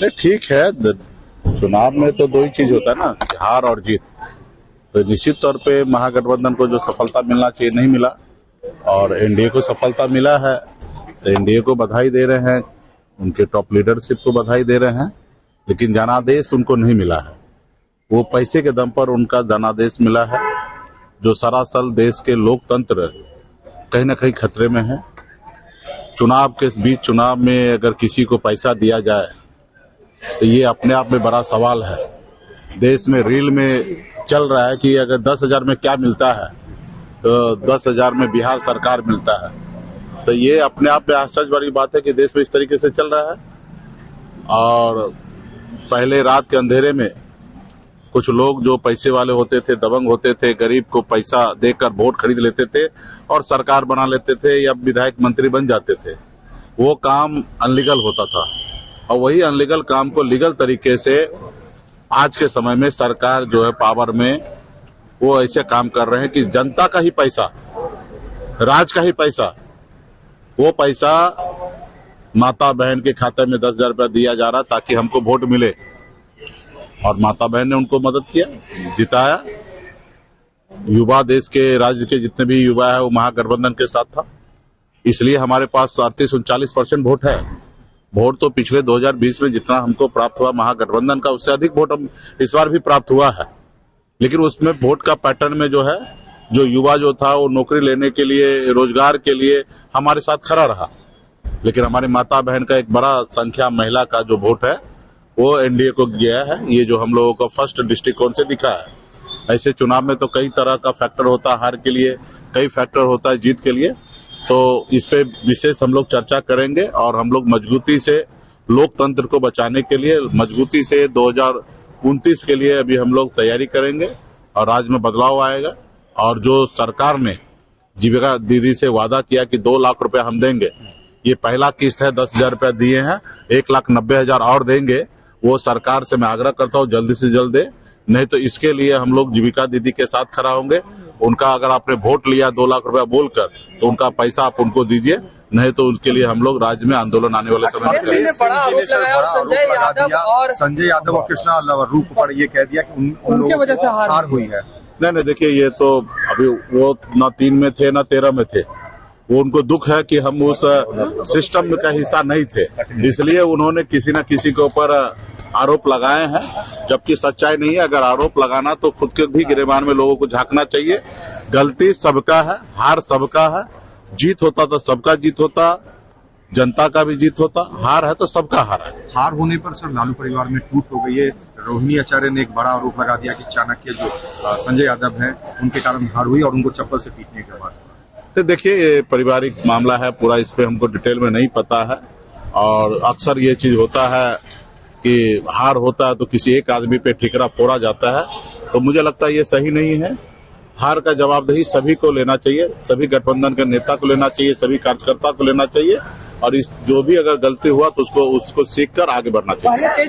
नहीं, ठीक है। चुनाव में तो दो ही चीज होता है ना, हार और जीत। तो निश्चित तौर पे महागठबंधन को जो सफलता मिलना चाहिए नहीं मिला, और एनडीए को सफलता मिला है, तो एनडीए को बधाई दे रहे हैं, उनके टॉप लीडरशिप को बधाई दे रहे हैं। लेकिन जनादेश उनको नहीं मिला है। वो पैसे के दम पर उनका जनादेश मिला है, जो सरासल देश के लोकतंत्र कहीं ना कहीं खतरे में है। चुनाव के बीच चुनाव में अगर किसी को पैसा दिया जाए तो ये अपने आप में बड़ा सवाल है। देश में रील में चल रहा है कि अगर 10,000 में क्या मिलता है, तो 10,000 में बिहार सरकार मिलता है। तो ये अपने आप में आश्चर्य वाली बात है कि देश में इस तरीके से चल रहा है। और पहले रात के अंधेरे में कुछ लोग जो पैसे वाले होते थे, दबंग होते थे, गरीब को पैसा देकर वोट खरीद लेते थे और सरकार बना लेते थे या विधायक मंत्री बन जाते थे। वो काम अनलीगल होता था, और वही अनलीगल काम को लीगल तरीके से आज के समय में सरकार जो है पावर में, वो ऐसे काम कर रहे हैं कि जनता का ही पैसा, राज का ही पैसा, वो पैसा माता बहन के खाते में 10,000 रुपया दिया जा रहा ताकि हमको वोट मिले। और माता बहन ने उनको मदद किया, जिताया। युवा, देश के राज्य के जितने भी युवा है वो महागठबंधन के साथ था, इसलिए हमारे पास 38-39% वोट है। वोट तो पिछले 2020 में जितना हमको प्राप्त हुआ महागठबंधन का, उससे अधिक वोट हम इस बार भी प्राप्त हुआ है। लेकिन उसमें वोट का पैटर्न में जो है, जो युवा जो था वो नौकरी लेने के लिए, रोजगार के लिए हमारे साथ खड़ा रहा। लेकिन हमारी माता बहन का एक बड़ा संख्या महिला का जो वोट है वो एनडीए को गया है। ये जो हम लोगों का फर्स्ट दृष्टिकोण से दिखा है। ऐसे चुनाव में तो कई तरह का फैक्टर होता है हार के लिए, कई फैक्टर होता है जीत के लिए। तो इस पे विशेष हम लोग चर्चा करेंगे, और हम लोग मजबूती से लोकतंत्र को बचाने के लिए, मजबूती से 2029 के लिए अभी हम लोग तैयारी करेंगे, और राज्य में बदलाव आएगा। और जो सरकार ने जीविका दीदी से वादा किया कि 2 लाख रुपए हम देंगे, ये पहला किस्त है, 10,000 रुपया दिए हैं, 1,90,000 और देंगे। वो सरकार से मैं आग्रह करता हूँ जल्दी से जल्द दे, नहीं तो इसके लिए हम लोग जीविका दीदी के साथ खड़ा होंगे। उनका अगर आपने वोट लिया 2 लाख रुपया बोलकर, तो उनका पैसा आप उनको दीजिए, नहीं तो उनके लिए हम लोग राज्य में आंदोलन आने वाले समय में करेंगे। संजय यादव और कृष्णा रूप पर ये कह दिया कि उनकी वजह से हार हुई है। नहीं, देखिए, ये तो अभी वो ना 3 में थे ना 13 में थे। वो उनको दुख है कि हम उस सिस्टम का हिस्सा नहीं थे, इसलिए उन्होंने किसी न किसी के ऊपर आरोप लगाए हैं, जबकि सच्चाई नहीं है। अगर आरोप लगाना तो खुद के भी गिरेबान में लोगों को झांकना चाहिए। गलती सबका है, हार सबका है। जीत होता तो सबका जीत होता, जनता का भी जीत होता। हार है तो सबका हार है। हार होने पर सर लालू परिवार में टूट हो गई है। रोहिणी आचार्य ने एक बड़ा आरोप लगा दिया कि चाणक्य जो संजय यादव है उनके कारण हार हुई, और उनको चप्पल से पीटने के बाद। तो देखिए, ये पारिवारिक मामला है पूरा, इस पे हमको डिटेल में नहीं पता है। और अक्सर ये चीज होता है कि हार होता है तो किसी एक आदमी पे ठिकरा फोड़ा जाता है, तो मुझे लगता है ये सही नहीं है। हार का जवाबदेही सभी को लेना चाहिए, सभी गठबंधन के नेता को लेना चाहिए, सभी कार्यकर्ता को लेना चाहिए, और इस जो भी अगर गलती हुआ तो उसको सीख कर आगे बढ़ना चाहिए।